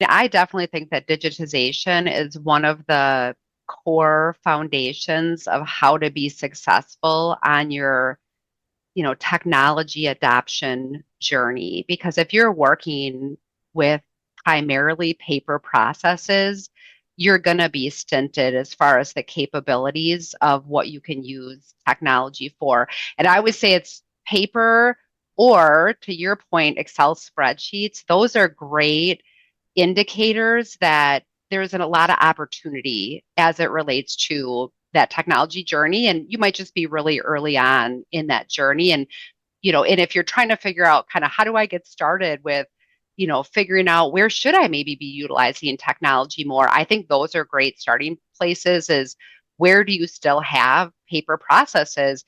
I definitely think that digitization is one of the core foundations of how to be successful on your, technology adoption journey. Because if you're working with primarily paper processes, you're going to be stinted as far as the capabilities of what you can use technology for. And I would say it's paper or, to your point, Excel spreadsheets. Those are great indicators that there's a lot of opportunity as it relates to that technology journey. And you might just be really early on in that journey. And if you're trying to figure out kind of how do I get started with, figuring out where should I maybe be utilizing technology more, I think those are great starting places is where do you still have paper processes?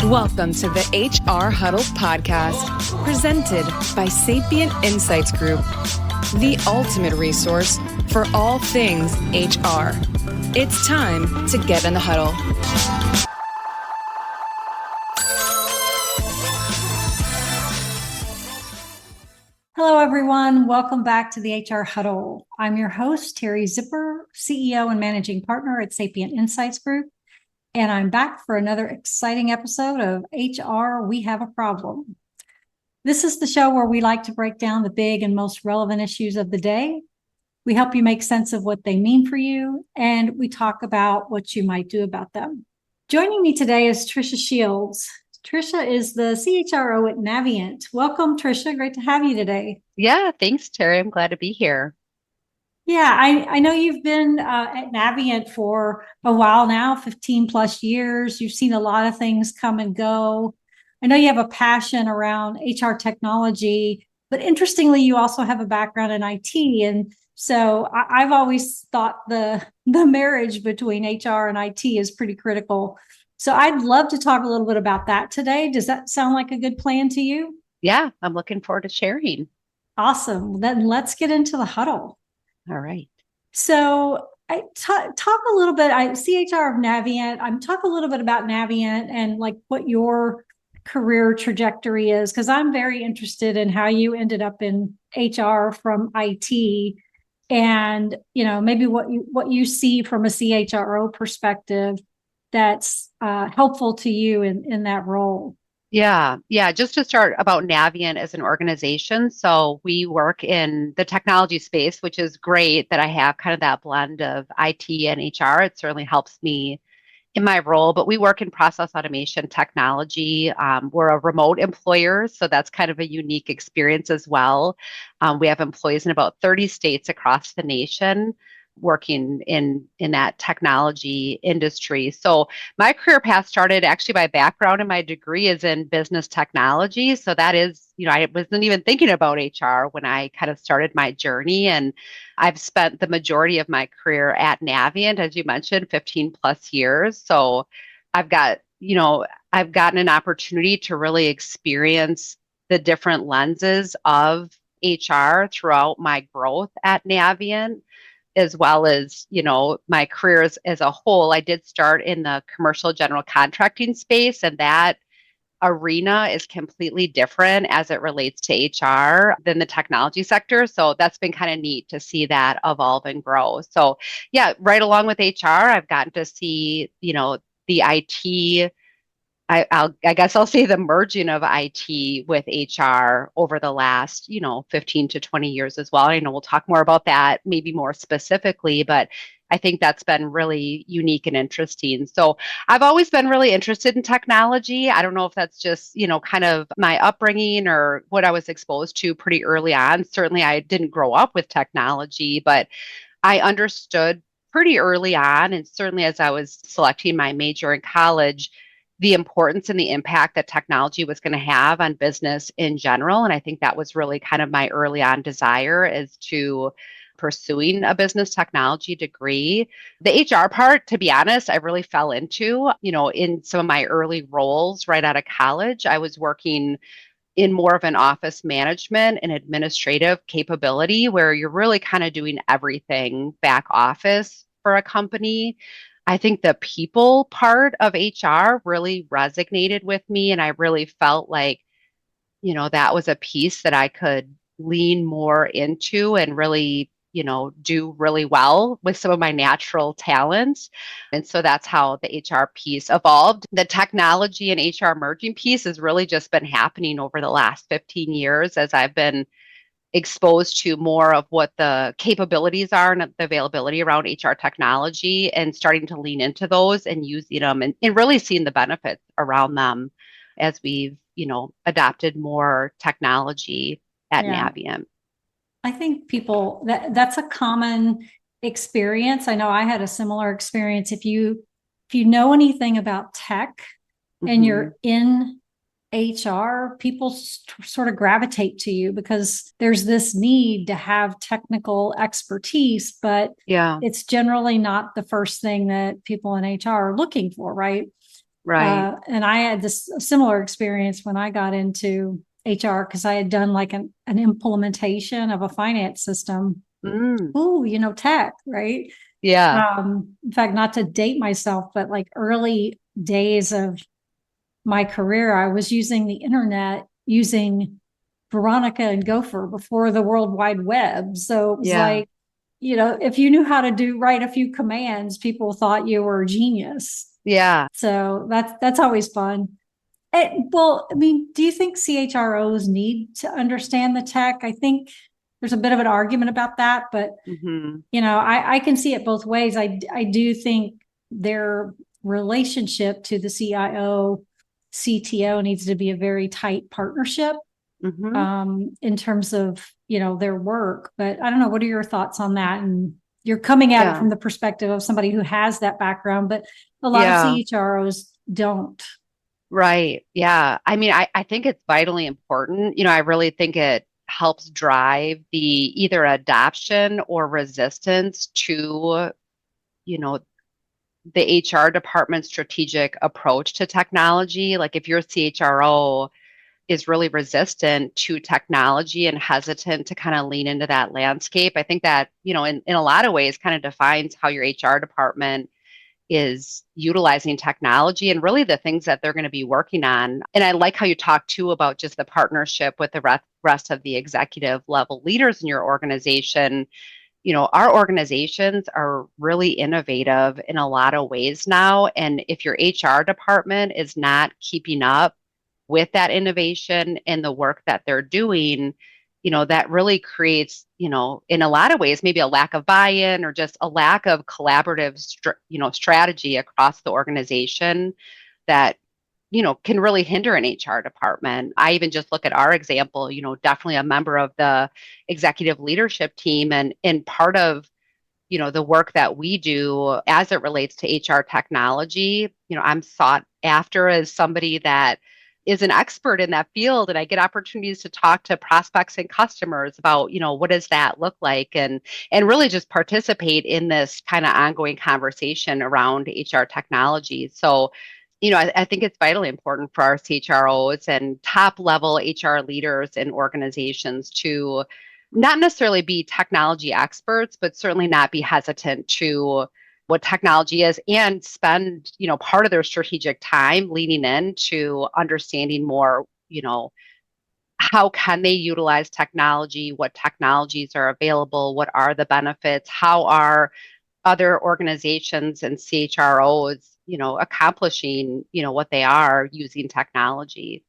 Welcome to the HR Huddle podcast, presented by Sapient Insights Group, the ultimate resource for all things HR. It's time to get in the huddle. Hello, everyone. Welcome back to the HR Huddle. I'm your host, Teri Zipper, CEO and Managing Partner at Sapient Insights Group. And I'm back for another exciting episode of HR We Have a Problem. This is the show where we like to break down the big and most relevant issues of the day. We help you make sense of what they mean for you, and we talk about what you might do about them. Joining me today is Tricia Shields. Tricia is the CHRO at Naviant. Welcome, Tricia. Great to have you today. Yeah, thanks, Teri. I'm glad to be here. Yeah, I know you've been at Naviant for a while now, 15 plus years. You've seen a lot of things come and go. I know you have a passion around HR technology, but interestingly, you also have a background in IT. And so I've always thought the marriage between HR and IT is pretty critical. So I'd love to talk a little bit about that today. Does that sound like a good plan to you? Yeah, I'm looking forward to sharing. Awesome. Then let's get into the huddle. All right. So I talk a little bit, CHR of Naviant. I'm talk a little bit about Naviant and like what your career trajectory is, because I'm very interested in how you ended up in HR from IT, and maybe what you see from a CHRO perspective that's helpful to you in that role. Yeah. Just to start about Naviant as an organization. So we work in the technology space, which is great that I have kind of that blend of IT and HR. It certainly helps me in my role, but we work in process automation technology. We're a remote employer, so that's kind of a unique experience as well. We have employees in about 30 states across the nation working in that technology industry. So my career path started actually, my background and my degree is in business technology. So that is, I wasn't even thinking about HR when I kind of started my journey. And I've spent the majority of my career at Naviant, as you mentioned, 15 plus years. So I've gotten an opportunity to really experience the different lenses of HR throughout my growth at Naviant, as well as, my career as a whole. I did start in the commercial general contracting space, and that arena is completely different as it relates to HR than the technology sector. So that's been kind of neat to see that evolve and grow. So yeah, right along with HR, I've gotten to see, the IT, I guess I'll say the merging of IT with HR over the last, 15 to 20 years as well. I know we'll talk more about that maybe more specifically, but I think that's been really unique and interesting. So I've always been really interested in technology. I don't know if that's just, kind of my upbringing or what I was exposed to pretty early on. Certainly I didn't grow up with technology, but I understood pretty early on, and certainly as I was selecting my major in college, the importance and the impact that technology was going to have on business in general. And I think that was really kind of my early on desire as to pursuing a business technology degree. The HR part, to be honest, I really fell into, in some of my early roles right out of college. I was working in more of an office management and administrative capability where you're really kind of doing everything back office for a company. I think the people part of HR really resonated with me, and I really felt like, that was a piece that I could lean more into and really, do really well with some of my natural talents. And so that's how the HR piece evolved. The technology and HR merging piece has really just been happening over the last 15 years as I've been exposed to more of what the capabilities are and the availability around HR technology and starting to lean into those and using them and really seeing the benefits around them as we've, adopted more technology at Naviant. I think people that's a common experience. I know I had a similar experience. If you know anything about tech and you're in HR, people sort of gravitate to you because there's this need to have technical expertise, but it's generally not the first thing that people in HR are looking for, right? Right. And I had this similar experience when I got into HR because I had done like an implementation of a finance system. Ooh, tech, right? Yeah. In fact, not to date myself, but like early days of my career, I was using the internet using Veronica and Gopher before the World Wide Web. So it was like, if you knew how to write a few commands, people thought you were a genius. Yeah. So that's always fun. Well, I mean, do you think CHROs need to understand the tech? I think there's a bit of an argument about that, but I can see it both ways. I do think their relationship to the CIO, CTO needs to be a very tight partnership in terms of, their work. But I don't know, what are your thoughts on that? And you're coming at it from the perspective of somebody who has that background, but a lot of CHROs don't. Right. Yeah. I mean, I think it's vitally important. I really think it helps drive the either adoption or resistance to, the HR department's strategic approach to technology. Like if your CHRO is really resistant to technology and hesitant to kind of lean into that landscape, I think that, in a lot of ways kind of defines how your HR department is utilizing technology and really the things that they're going to be working on. And I like how you talk too about just the partnership with the rest of the executive level leaders in your organization. Our organizations are really innovative in a lot of ways now. And if your HR department is not keeping up with that innovation and the work that they're doing, that really creates, in a lot of ways, maybe a lack of buy-in or just a lack of collaborative, strategy across the organization that, can really hinder an HR department. I even just look at our example, definitely a member of the executive leadership team and part of, the work that we do as it relates to HR technology, I'm sought after as somebody that is an expert in that field, and I get opportunities to talk to prospects and customers about, what does that look like, and really just participate in this kind of ongoing conversation around HR technology. So, I think it's vitally important for our CHROs and top level HR leaders in organizations to not necessarily be technology experts, but certainly not be hesitant to what technology is and spend, part of their strategic time leaning into understanding more, how can they utilize technology, what technologies are available, what are the benefits, how are other organizations and CHROs, accomplishing, what they are using technology.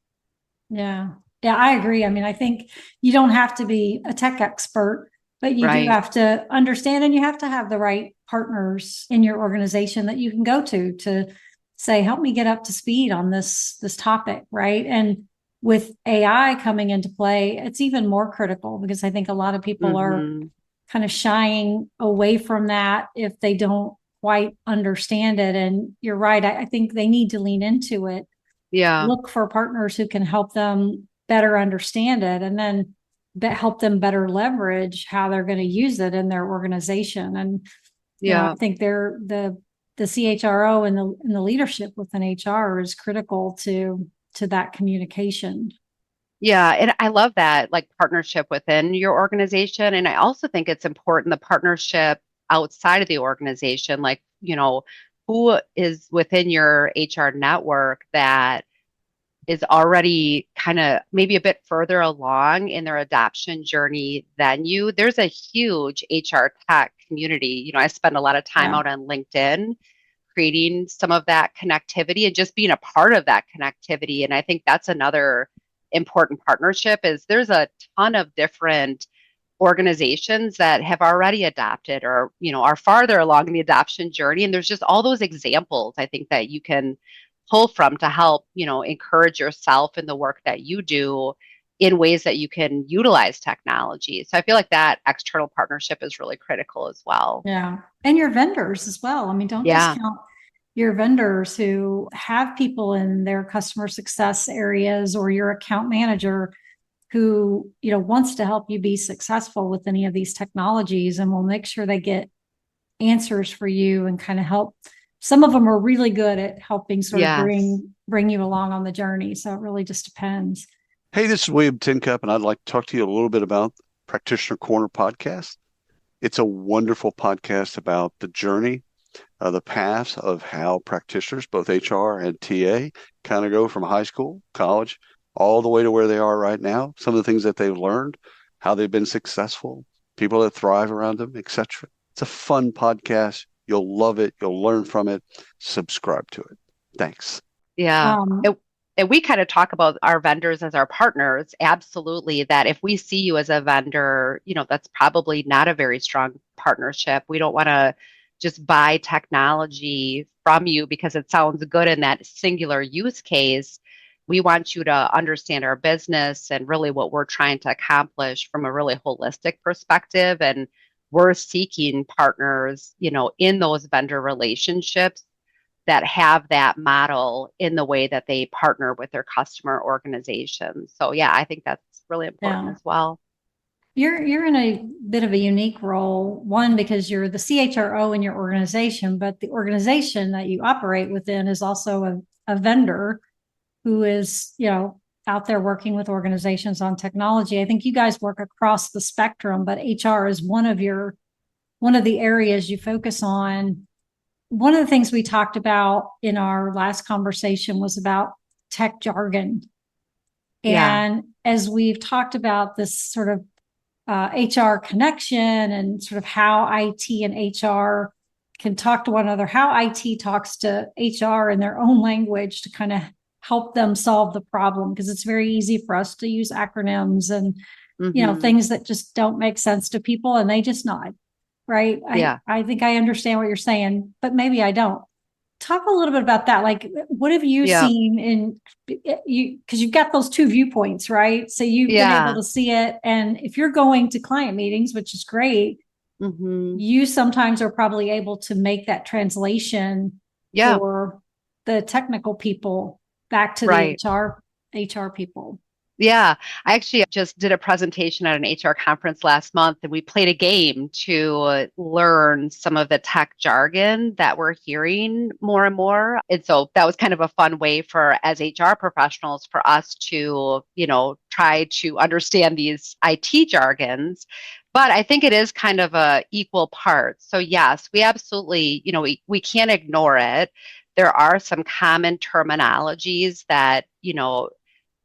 Yeah, I agree. I mean, I think you don't have to be a tech expert, but you do have to understand, and you have to have the right partners in your organization that you can go to say, help me get up to speed on this topic, right? And with AI coming into play, it's even more critical because I think a lot of people are kind of shying away from that if they don't quite understand it. And you're right. I think they need to lean into it. Yeah. Look for partners who can help them better understand it and then help them better leverage how they're going to use it in their organization. And I think the CHRO and the leadership within HR is critical to that communication. Yeah, and I love that, like, partnership within your organization. And I also think it's important the partnership outside of the organization, like, who is within your HR network that is already kind of maybe a bit further along in their adoption journey than you. There's a huge HR tech community. I spend a lot of time Yeah. out on LinkedIn creating some of that connectivity and just being a part of that connectivity. And I think that's another important partnership is there's a ton of different organizations that have already adopted or are farther along in the adoption journey, and there's just all those examples I think that you can pull from to help encourage yourself in the work that you do in ways that you can utilize technology. So I feel like that external partnership is really critical as well. Yeah. And your vendors as well. I mean, don't discount your vendors who have people in their customer success areas or your account manager who, wants to help you be successful with any of these technologies and will make sure they get answers for you and kind of help. Some of them are really good at helping sort of bring you along on the journey. So it really just depends. Hey, this is William Tincup, and I'd like to talk to you a little bit about Practitioner Corner podcast. It's a wonderful podcast about the journey, the paths of how practitioners, both HR and TA, kind of go from high school, college, all the way to where they are right now. Some of the things that they've learned, how they've been successful, people that thrive around them, etc. It's a fun podcast. You'll love it. You'll learn from it. Subscribe to it. Thanks. Yeah. And we kind of talk about our vendors as our partners. Absolutely. That if we see you as a vendor, that's probably not a very strong partnership. We don't want to just buy technology from you because it sounds good in that singular use case. We want you to understand our business and really what we're trying to accomplish from a really holistic perspective. And we're seeking partners, in those vendor relationships that have that model in the way that they partner with their customer organizations. So yeah, I think that's really important as well. You're in a bit of a unique role, one, because you're the CHRO in your organization, but the organization that you operate within is also a vendor who is, out there working with organizations on technology. I think you guys work across the spectrum, but HR is one of the areas you focus on. One of the things we talked about in our last conversation was about tech jargon. And as we've talked about this sort of HR connection and sort of how IT and HR can talk to one another, how IT talks to HR in their own language to kind of help them solve the problem, because it's very easy for us to use acronyms and, things that just don't make sense to people and they just nod. Right. I think I understand what you're saying, but maybe I don't. Talk a little bit about that. Like, what have you seen in you? Because you've got those two viewpoints, right? So you've been able to see it. And if you're going to client meetings, which is great, you sometimes are probably able to make that translation for the technical people back to the HR people. Yeah, I actually just did a presentation at an HR conference last month, and we played a game to learn some of the tech jargon that we're hearing more and more. And so that was kind of a fun way as HR professionals, for us to, try to understand these IT jargons. But I think it is kind of a equal part. So yes, we absolutely, we can't ignore it. There are some common terminologies that,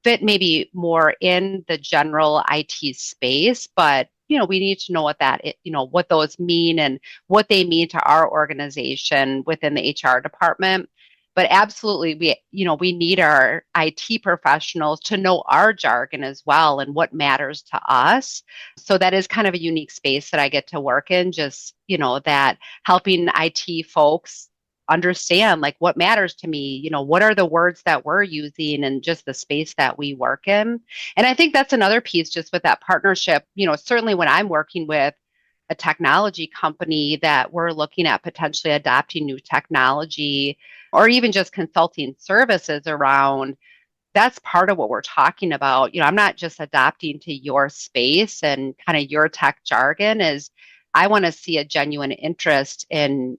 fit maybe more in the general IT space, but we need to know what those mean and what they mean to our organization within the HR department. But absolutely, we need our IT professionals to know our jargon as well and what matters to us. So that is kind of a unique space that I get to work in, just that helping IT folks understand like what matters to me, what are the words that we're using and just the space that we work in. And I think that's another piece just with that partnership, certainly when I'm working with a technology company that we're looking at potentially adopting new technology or even just consulting services around, that's part of what we're talking about. I'm not just adopting to your space and kind of your tech jargon. I want to see a genuine interest in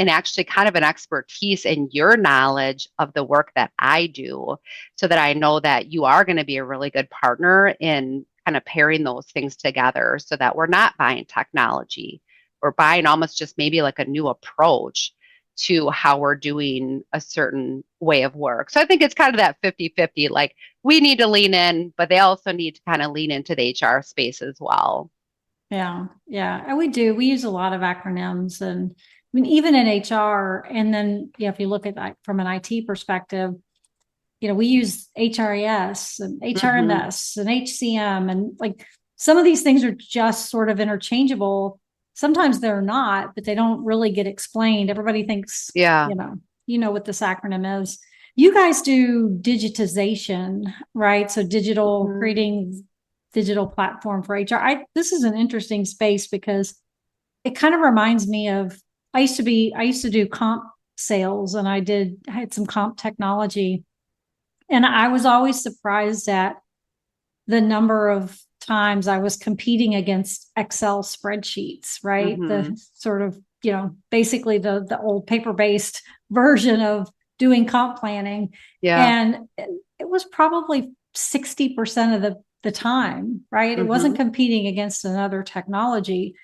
actually kind of an expertise in your knowledge of the work that I do, so that I know that you are going to be a really good partner in kind of pairing those things together, so that we're not buying technology. We're buying almost just maybe like a new approach to how we're doing a certain way of work. So I think it's kind of that 50-50, like we need to lean in, but they also need to kind of lean into the HR space as well. Yeah. Yeah. And we do. We use a lot of acronyms, and I mean, even in HR. And then, if you look at that from an IT perspective, we use HRIS and HRMS and HCM, and like some of these things are just sort of interchangeable. Sometimes they're not, but they don't really get explained. Everybody thinks, Yeah. What this acronym is. You guys do digitization, right? So creating digital platform for HR. This is an interesting space because it kind of reminds me of, I used to do comp sales, and I had some comp technology. And I was always surprised at the number of times I was competing against Excel spreadsheets, right? The sort of, basically the old paper-based version of doing comp planning. Yeah. And it was probably 60% of the time, right? It wasn't competing against another technology.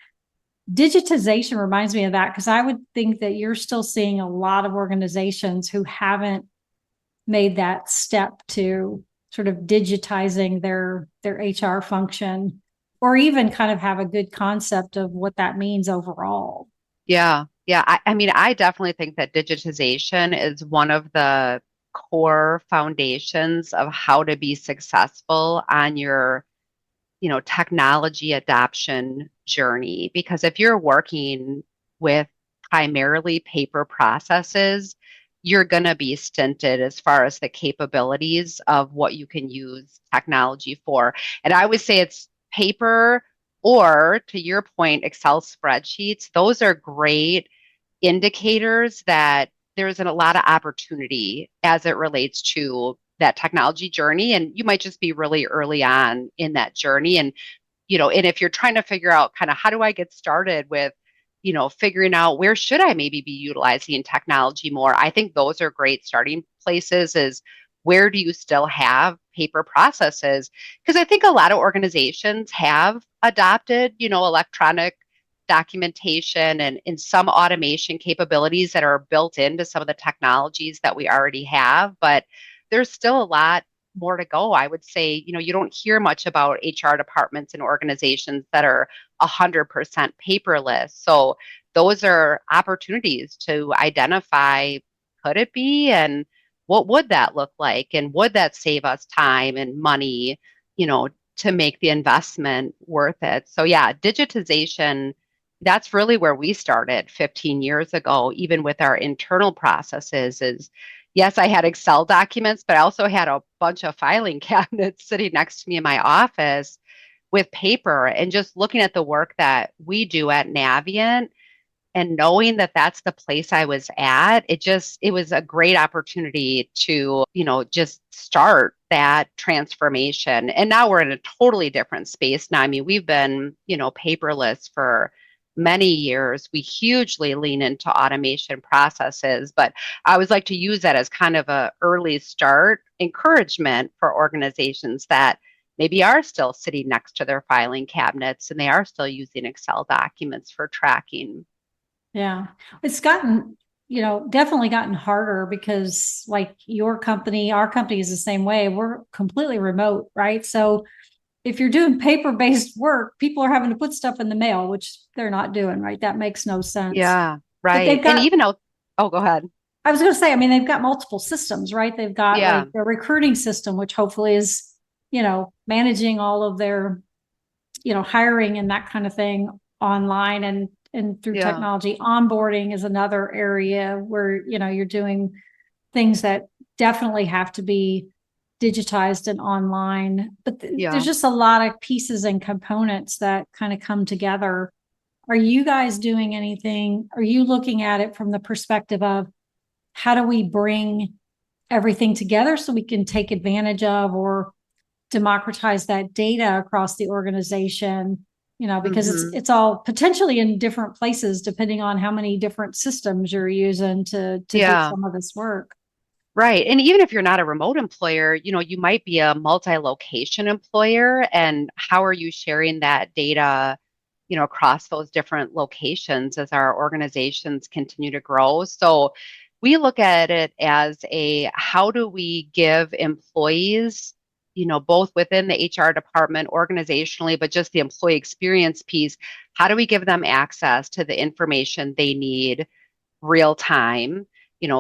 Digitization reminds me of that, because I would think that you're still seeing a lot of organizations who haven't made that step to sort of digitizing their HR function, or even kind of have a good concept of what that means overall. Yeah. Yeah. I mean, I definitely think that digitization is one of the core foundations of how to be successful on your, technology adoption journey. Because if you're working with primarily paper processes, you're going to be stinted as far as the capabilities of what you can use technology for. And I would say it's paper, or to your point, Excel spreadsheets. Those are great indicators that there's a lot of opportunity as it relates to that technology journey. And you might just be really early on in that journey. And, and if you're trying to figure out kind of how do I get started with, figuring out where should I maybe be utilizing technology more, I think those are great starting places. Is where do you still have paper processes? Because I think a lot of organizations have adopted, electronic documentation and some automation capabilities that are built into some of the technologies that we already have, but there's still a lot more to go. I would say, you don't hear much about HR departments and organizations that are 100% paperless. So those are opportunities to identify, could it be, and what would that look like? And would that save us time and money, to make the investment worth it? So yeah, digitization, that's really where we started 15 years ago, even with our internal processes. Is yes, I had Excel documents, but I also had a bunch of filing cabinets sitting next to me in my office with paper, and just looking at the work that we do at Naviant and knowing that that's the place I was at, it was a great opportunity to, just start that transformation. And now we're in a totally different space now. I mean, we've been, paperless for many years. We hugely lean into automation processes, but I always like to use that as kind of a early start encouragement for organizations that maybe are still sitting next to their filing cabinets and they are still using Excel documents for tracking. Yeah, it's gotten, definitely gotten harder, because like your company, our company is the same way. We're completely remote, right? So if you're doing paper-based work, people are having to put stuff in the mail, which they're not doing, right? That makes no sense. Yeah, right. And even though, oh, go ahead. I was going to say, I mean, they've got multiple systems, right? They've got like their recruiting system, which hopefully is, managing all of their, hiring and that kind of thing online and through technology. Onboarding is another area where, you're doing things that definitely have to be digitized and online, but there's just a lot of pieces and components that kind of come together. Are you guys doing anything? Are you looking at it from the perspective of how do we bring everything together so we can take advantage of or democratize that data across the organization? Because it's all potentially in different places depending on how many different systems you're using to do some of this work. Right. And even if you're not a remote employer, you might be a multi-location employer. And how are you sharing that data, across those different locations as our organizations continue to grow. So we look at it as how do we give employees, both within the HR department organizationally, but just the employee experience piece, how do we give them access to the information they need real time?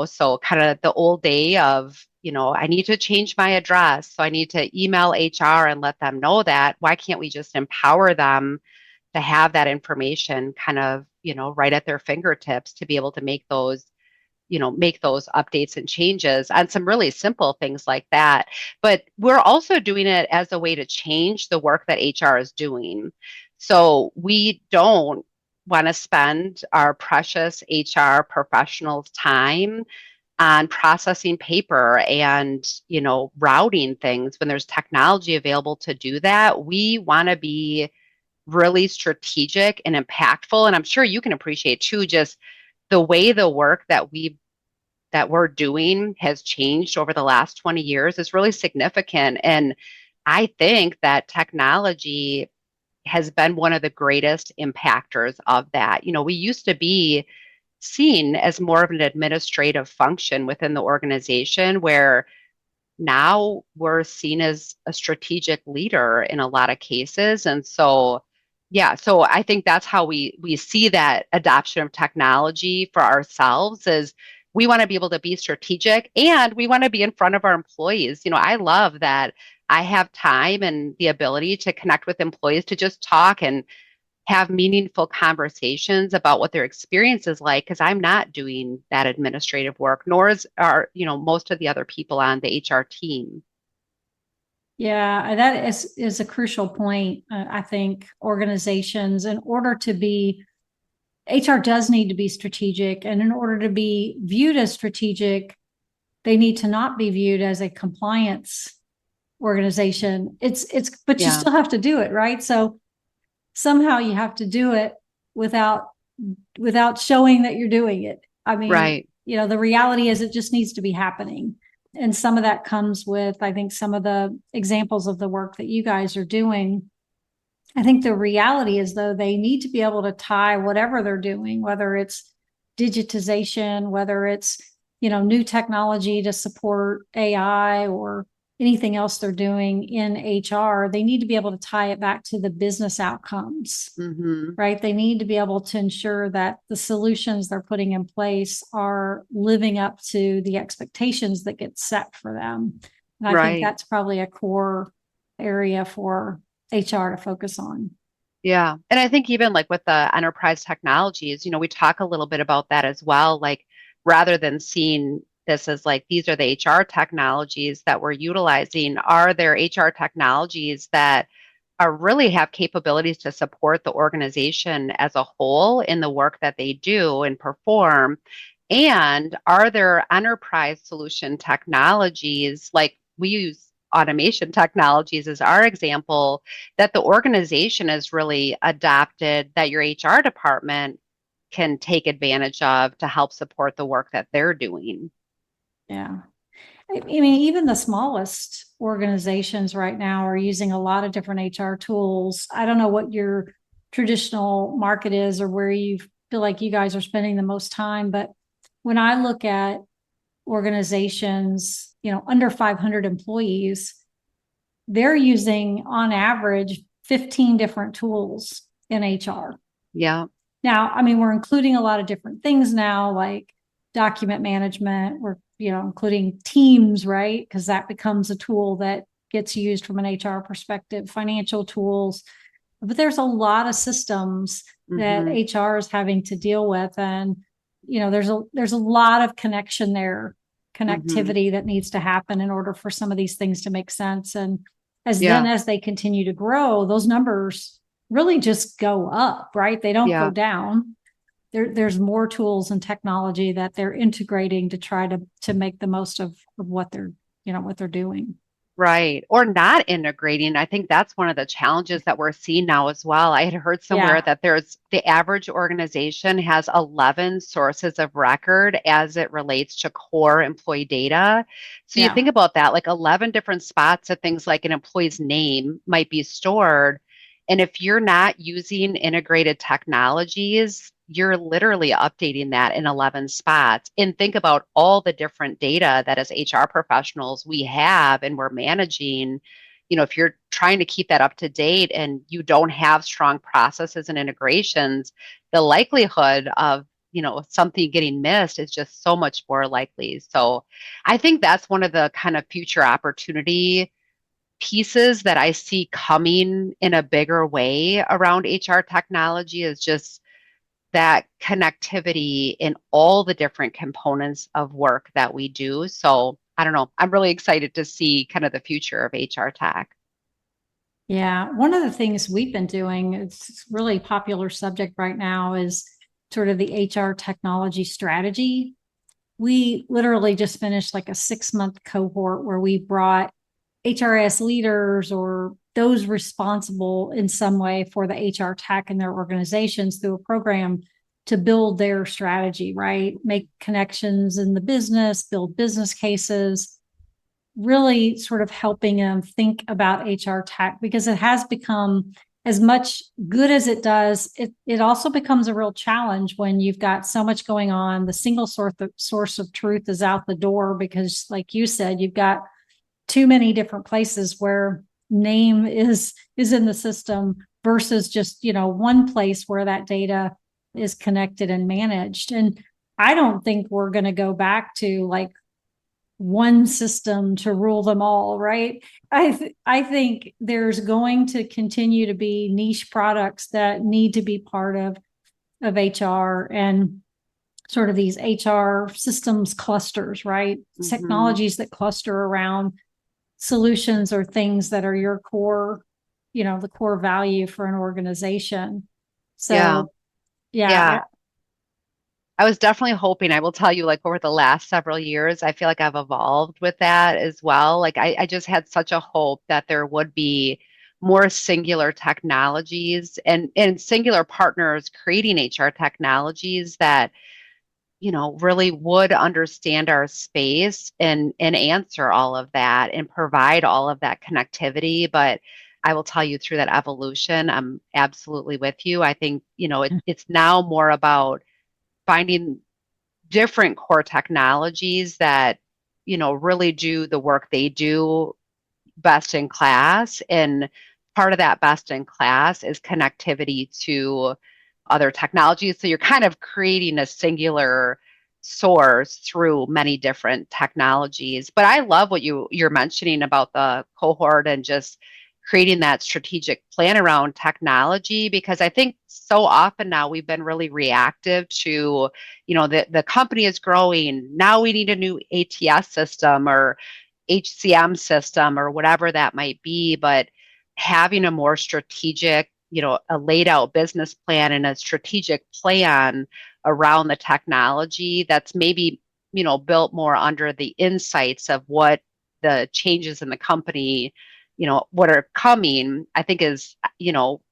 So kind of the old day of, I need to change my address. So I need to email HR and let them know that. Why can't we just empower them to have that information kind of, right at their fingertips to be able to make those updates and changes on some really simple things like that. But we're also doing it as a way to change the work that HR is doing. So we don't want to spend our precious HR professionals' time on processing paper and, routing things when there's technology available to do that. We want to be really strategic and impactful. And I'm sure you can appreciate too, just the way the work that we're doing has changed over the last 20 years is really significant. And I think that technology has been one of the greatest impactors of that. We used to be seen as more of an administrative function within the organization, where now we're seen as a strategic leader in a lot of cases. And so, yeah, so I think that's how we see that adoption of technology for ourselves is we want to be able to be strategic and we want to be in front of our employees. I love that I have time and the ability to connect with employees to just talk and have meaningful conversations about what their experience is like, because I'm not doing that administrative work, nor are most of the other people on the HR team. Yeah, that is a crucial point. I think organizations, in order to be, HR does need to be strategic, and in order to be viewed as strategic, they need to not be viewed as a compliance organization. But you still have to do it, right? So somehow you have to do it without showing that you're doing it. I mean, right. The reality is it just needs to be happening. And some of that comes with, I think, some of the examples of the work that you guys are doing. I think the reality is, though, they need to be able to tie whatever they're doing, whether it's digitization, whether it's, new technology to support AI or anything else they're doing in HR, they need to be able to tie it back to the business outcomes, right? They need to be able to ensure that the solutions they're putting in place are living up to the expectations that get set for them. And I think that's probably a core area for HR to focus on. Yeah. And I think even like with the enterprise technologies, we talk a little bit about that as well. Like rather than seeing this as like, these are the HR technologies that we're utilizing, are there HR technologies that really have capabilities to support the organization as a whole in the work that they do and perform? And are there enterprise solution technologies, like we use automation technologies as our example, that the organization has really adopted that your HR department can take advantage of to help support the work that they're doing? Yeah. I mean, even the smallest organizations right now are using a lot of different HR tools. I don't know what your traditional market is or where you feel like you guys are spending the most time, but when I look at organizations, under 500 employees, they're using on average 15 different tools in HR. Yeah. Now, I mean, we're including a lot of different things now, like document management. We're, including Teams, right? Because that becomes a tool that gets used from an HR perspective, financial tools. But there's a lot of systems that HR is having to deal with. And, there's a lot of connectivity that needs to happen in order for some of these things to make sense. And as they continue to grow, those numbers really just go up, right? They don't go down. There's more tools and technology that they're integrating to try to make the most of what they're doing. Right. Or not integrating. I think that's one of the challenges that we're seeing now as well. I had heard somewhere that the average organization has 11 sources of record as it relates to core employee data. So you think about that, like 11 different spots of things like an employee's name might be stored. And if you're not using integrated technologies, you're literally updating that in 11 spots. And think about all the different data that as HR professionals we have and we're managing. If you're trying to keep that up to date and you don't have strong processes and integrations, the likelihood of something getting missed is just so much more likely. So I think that's one of the kind of future opportunity pieces that I see coming in a bigger way around HR technology is just that connectivity in all the different components of work that we do. So I don't know. I'm really excited to see kind of the future of HR tech. Yeah. One of the things we've been doing, it's really popular subject right now, is sort of the HR technology strategy. We literally just finished like a 6-month cohort where we brought HRS leaders or those responsible in some way for the HR tech in their organizations through a program to build their strategy, right? Make connections in the business, build business cases, really sort of helping them think about HR tech, because it has become, as much good as it does, it also becomes a real challenge when you've got so much going on. The single source of truth is out the door because, like you said, you've got too many different places where name is in the system versus just, one place where that data is connected and managed. And I don't think we're going to go back to like one system to rule them all, right? I think there's going to continue to be niche products that need to be part of HR and sort of these HR systems clusters, right? Mm-hmm. Technologies that cluster around solutions or things that are your core, the core value for an organization. So yeah. I was definitely hoping, I will tell you, like over the last several years, I feel like I've evolved with that as well. Like I just had such a hope that there would be more singular technologies and singular partners creating HR technologies that, really would understand our space and answer all of that and provide all of that connectivity. But I will tell you, through that evolution, I'm absolutely with you. I think, it's now more about finding different core technologies that, really do the work they do best in class. And part of that best in class is connectivity to other technologies. So you're kind of creating a singular source through many different technologies. But I love what you're mentioning about the cohort and just creating that strategic plan around technology, because I think so often now we've been really reactive to, the company is growing. Now we need a new ATS system or HCM system or whatever that might be. But having a more strategic, a laid out business plan and a strategic plan around the technology that's maybe, built more under the insights of what the changes in the company, what are coming, I think is,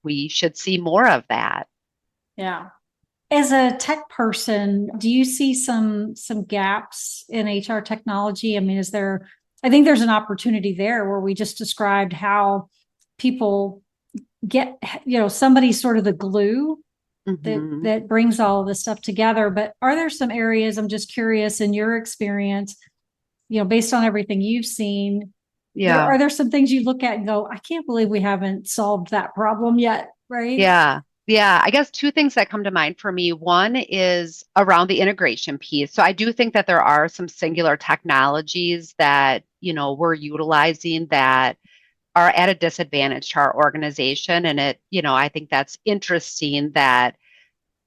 we should see more of that. Yeah. As a tech person, do you see some gaps in HR technology? I mean, I think there's an opportunity there where we just described how people get, somebody's sort of the glue that brings all of this stuff together. But are there some areas, I'm just curious, in your experience, based on everything you've seen, are there some things you look at and go, I can't believe we haven't solved that problem yet, right? Yeah. I guess two things that come to mind for me. One is around the integration piece. So I do think that there are some singular technologies that, we're utilizing that are at a disadvantage to our organization. And I think that's interesting that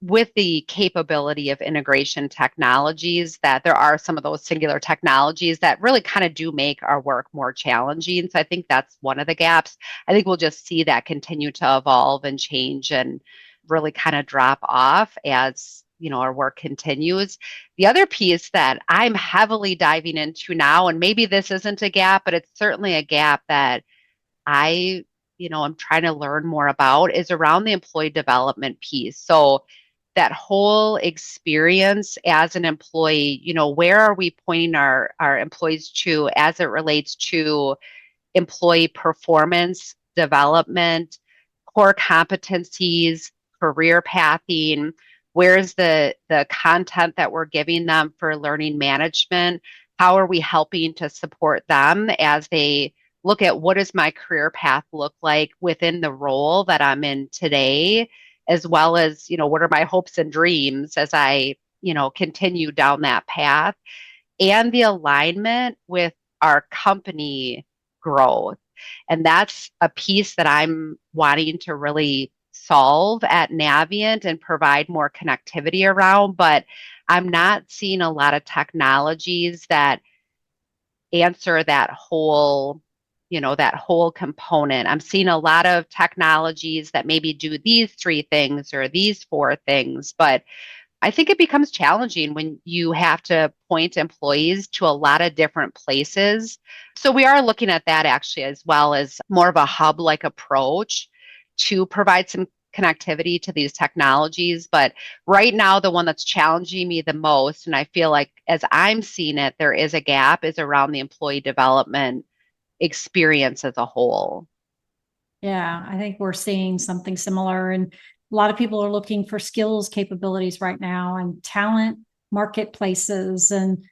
with the capability of integration technologies, that there are some of those singular technologies that really kind of do make our work more challenging. So I think that's one of the gaps. I think we'll just see that continue to evolve and change and really kind of drop off as our work continues. The other piece that I'm heavily diving into now, and maybe this isn't a gap, but it's certainly a gap that I'm trying to learn more about, is around the employee development piece. So that whole experience as an employee, where are we pointing our employees to as it relates to employee performance, development, core competencies, career pathing, where's the content that we're giving them for learning management? How are we helping to support them as they look at what does my career path look like within the role that I'm in today, as well as, what are my hopes and dreams as I, continue down that path, and the alignment with our company growth. And that's a piece that I'm wanting to really solve at Naviant and provide more connectivity around. But I'm not seeing a lot of technologies that answer that whole component. I'm seeing a lot of technologies that maybe do these 3 things or these 4 things, but I think it becomes challenging when you have to point employees to a lot of different places. So we are looking at that actually, as well as more of a hub-like approach to provide some connectivity to these technologies. But right now, the one that's challenging me the most, and I feel like as I'm seeing it, there is a gap, is around the employee development experience as a whole. Yeah, I think we're seeing something similar. And a lot of people are looking for skills capabilities right now and talent marketplaces. And,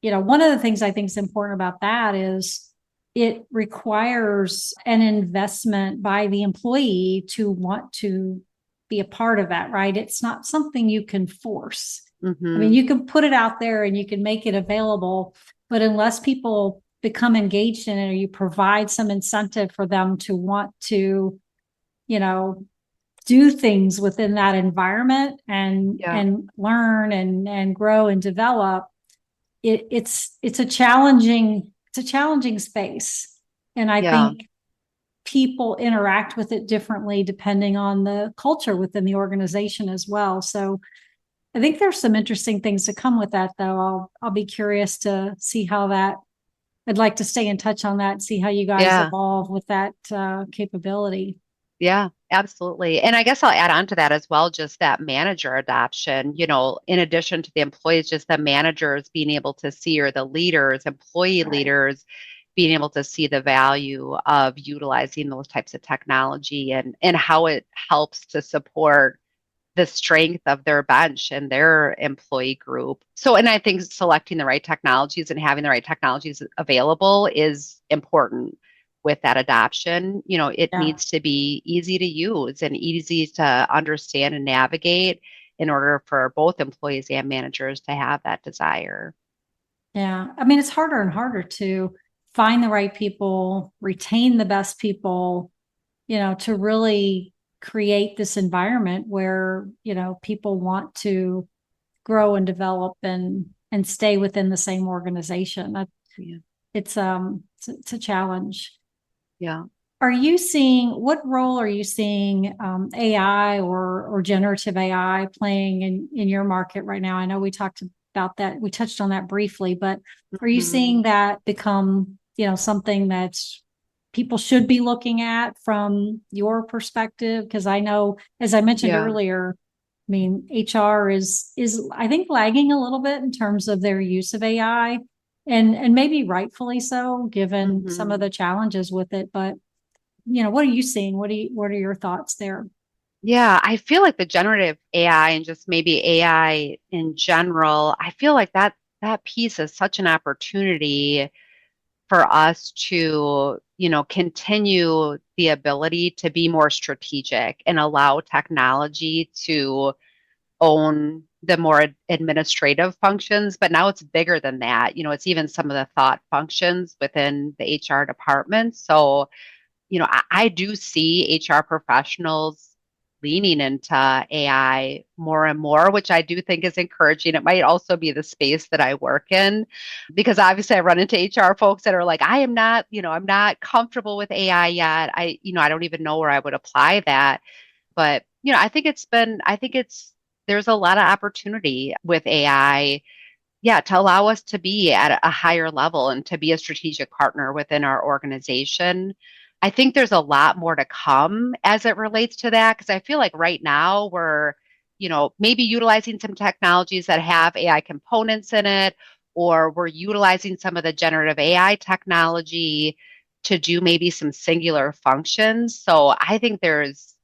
one of the things I think is important about that is it requires an investment by the employee to want to be a part of that, right? It's not something you can force. Mm-hmm. I mean, you can put it out there and you can make it available, but unless people become engaged in it, or you provide some incentive for them to want to, do things within that environment and learn and grow and develop, it's a challenging space. And I think people interact with it differently depending on the culture within the organization as well. So I think there's some interesting things to come with that, though. I'll be curious to see how that. I'd like to stay in touch on that and see how you guys evolve with that capability. Yeah, absolutely. And I guess I'll add on to that as well, just that manager adoption, in addition to the employees, just the managers being able to see, or the leaders, employee leaders being able to see the value of utilizing those types of technology and how it helps to support the strength of their bench and their employee group. So, and I think selecting the right technologies and having the right technologies available is important with that adoption. It needs to be easy to use and easy to understand and navigate in order for both employees and managers to have that desire. Yeah. I mean, it's harder and harder to find the right people, retain the best people, to really create this environment where, people want to grow and develop and stay within the same organization. It's a challenge. Yeah. What role are you seeing AI or generative AI playing in your market right now? I know we talked about that. We touched on that briefly, but are you seeing that become, something that's people should be looking at from your perspective? Because I know, as I mentioned earlier, I mean, HR is I think lagging a little bit in terms of their use of AI, and maybe rightfully so, given some of the challenges with it. But what are you seeing? What are your thoughts there? Yeah, I feel like the generative AI and just maybe AI in general, I feel like that piece is such an opportunity for us to, continue the ability to be more strategic and allow technology to own the more administrative functions. But now it's bigger than that. It's even some of the thought functions within the HR department. So, I do see HR professionals leaning into AI more and more, which I do think is encouraging. It might also be the space that I work in, because obviously I run into HR folks that are like, I'm not comfortable with AI yet. I don't even know where I would apply that. But, I think there's a lot of opportunity with AI, to allow us to be at a higher level and to be a strategic partner within our organization. I think there's a lot more to come as it relates to that, because I feel like right now we're, maybe utilizing some technologies that have AI components in it, or we're utilizing some of the generative AI technology to do maybe some singular functions. So I think there's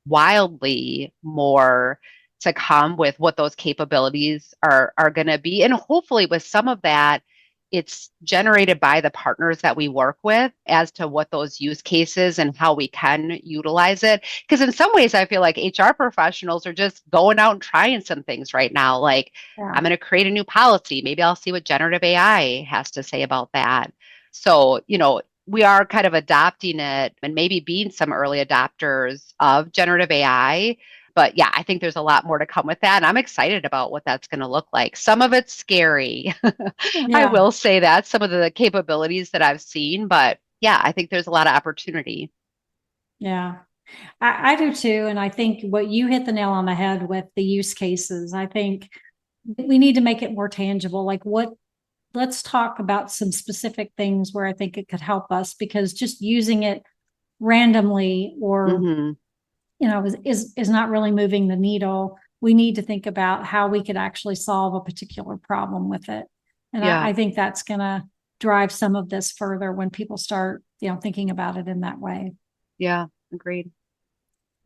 wildly more to come with what those capabilities are going to be. And hopefully with some of that, it's generated by the partners that we work with as to what those use cases and how we can utilize it. Because in some ways, I feel like HR professionals are just going out and trying some things right now. Like, I'm going to create a new policy. Maybe I'll see what generative AI has to say about that. So, we are kind of adopting it and maybe being some early adopters of generative AI. But yeah, I think there's a lot more to come with that. And I'm excited about what that's going to look like. Some of it's scary. I will say that, some of the capabilities that I've seen. But yeah, I think there's a lot of opportunity. Yeah, I do too. And I think what you hit the nail on the head with the use cases. I think we need to make it more tangible. Like let's talk about some specific things where I think it could help us, because just using it randomly or is not really moving the needle. We need to think about how we could actually solve a particular problem with it. And I think that's going to drive some of this further when people start, thinking about it in that way. Yeah, agreed.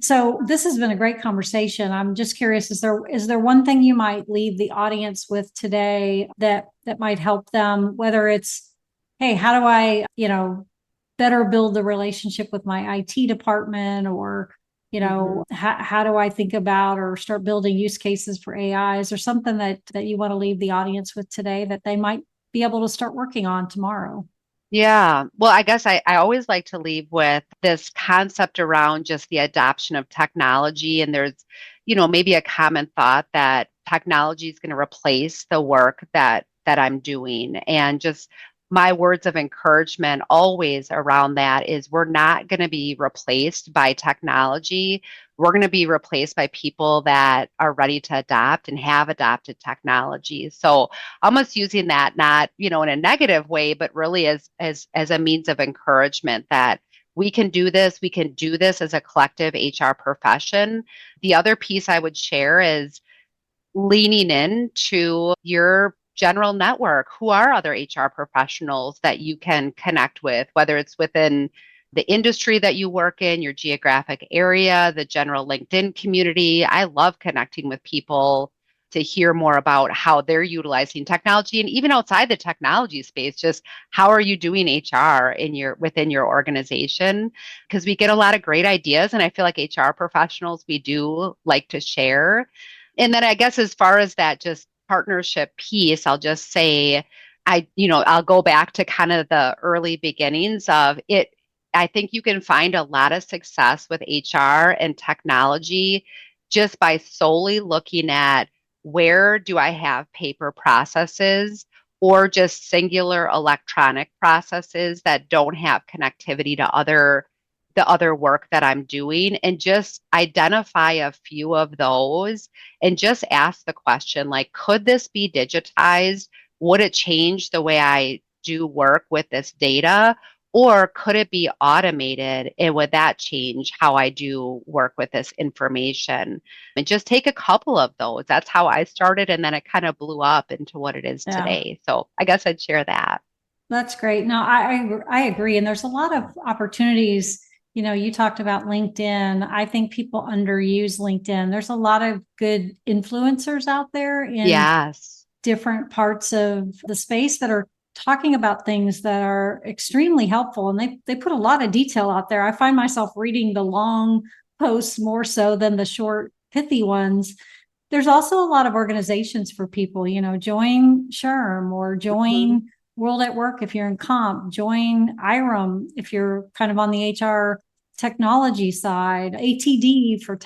So this has been a great conversation. I'm just curious, is there one thing you might leave the audience with today that might help them, whether it's, hey, how do I, better build the relationship with my IT department, or how do I think about or start building use cases for AI? Is there something that you want to leave the audience with today that they might be able to start working on tomorrow? Yeah. Well, I guess I always like to leave with this concept around just the adoption of technology. And there's, maybe a common thought that technology is going to replace the work that I'm doing. And just my words of encouragement always around that is, we're not going to be replaced by technology. We're going to be replaced by people that are ready to adopt and have adopted technology. So almost using that not, in a negative way, but really as a means of encouragement that we can do this. We can do this as a collective HR profession. The other piece I would share is leaning into your general network. Who are other HR professionals that you can connect with, whether it's within the industry that you work in, your geographic area, the general LinkedIn community. I love connecting with people to hear more about how they're utilizing technology, and even outside the technology space, just how are you doing HR within your organization? Because we get a lot of great ideas, and I feel like HR professionals, we do like to share. And then I guess as far as that just partnership piece, I'll just say, I'll go back to kind of the early beginnings of it. I think you can find a lot of success with HR and technology just by solely looking at, where do I have paper processes or just singular electronic processes that don't have connectivity to the other work that I'm doing, and just identify a few of those and just ask the question, like, could this be digitized? Would it change the way I do work with this data? Or could it be automated? And would that change how I do work with this information? And just take a couple of those. That's how I started. And then it kind of blew up into what it is today. So I guess I'd share that. That's great. No, I agree. And there's a lot of opportunities. You talked about LinkedIn. I think people underuse LinkedIn. There's a lot of good influencers out there in different parts of the space that are talking about things that are extremely helpful. And they put a lot of detail out there. I find myself reading the long posts more so than the short, pithy ones. There's also a lot of organizations for people, join SHRM or join World at Work if you're in comp, join IRM if you're kind of on the HR technology side, ATD for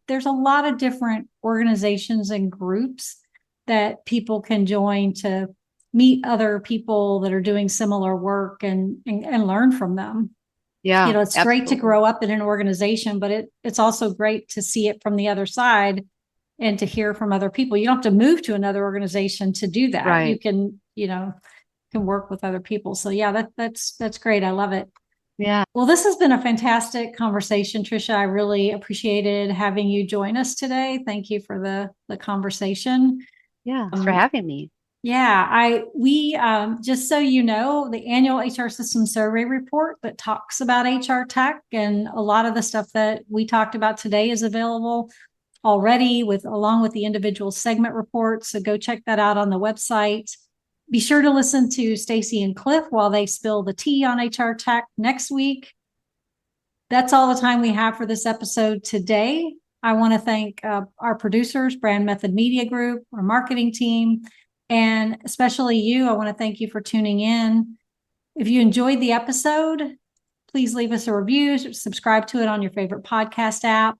there's a lot of different organizations and groups that people can join to meet other people that are doing similar work and learn from them. Yeah. It's absolutely great to grow up in an organization, but it's also great to see it from the other side and to hear from other people. You don't have to move to another organization to do that. Right. You can, can work with other people. So yeah, that's great. I love it. Yeah. Well, this has been a fantastic conversation, Tricia. I really appreciated having you join us today. Thank you for the conversation. Yeah, thanks for having me. We just so you know, the annual HR system survey report that talks about HR tech and a lot of the stuff that we talked about today is available already along with the individual segment reports. So go check that out on the website. Be sure to listen to Stacy and Cliff while they spill the tea on HR tech next week. That's all the time we have for this episode today. I want to thank our producers, Brand Method Media Group, our marketing team, and especially you. I want to thank you for tuning in. If you enjoyed the episode, please leave us a review, subscribe to it on your favorite podcast app.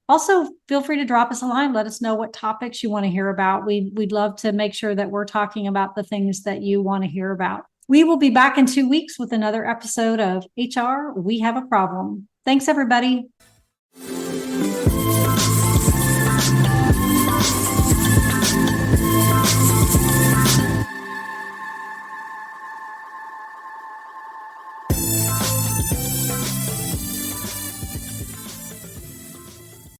Also, feel free to drop us a line. Let us know what topics you want to hear about. We'd love to make sure that we're talking about the things that you want to hear about. We will be back in 2 weeks with another episode of HR We Have a Problem. Thanks, everybody.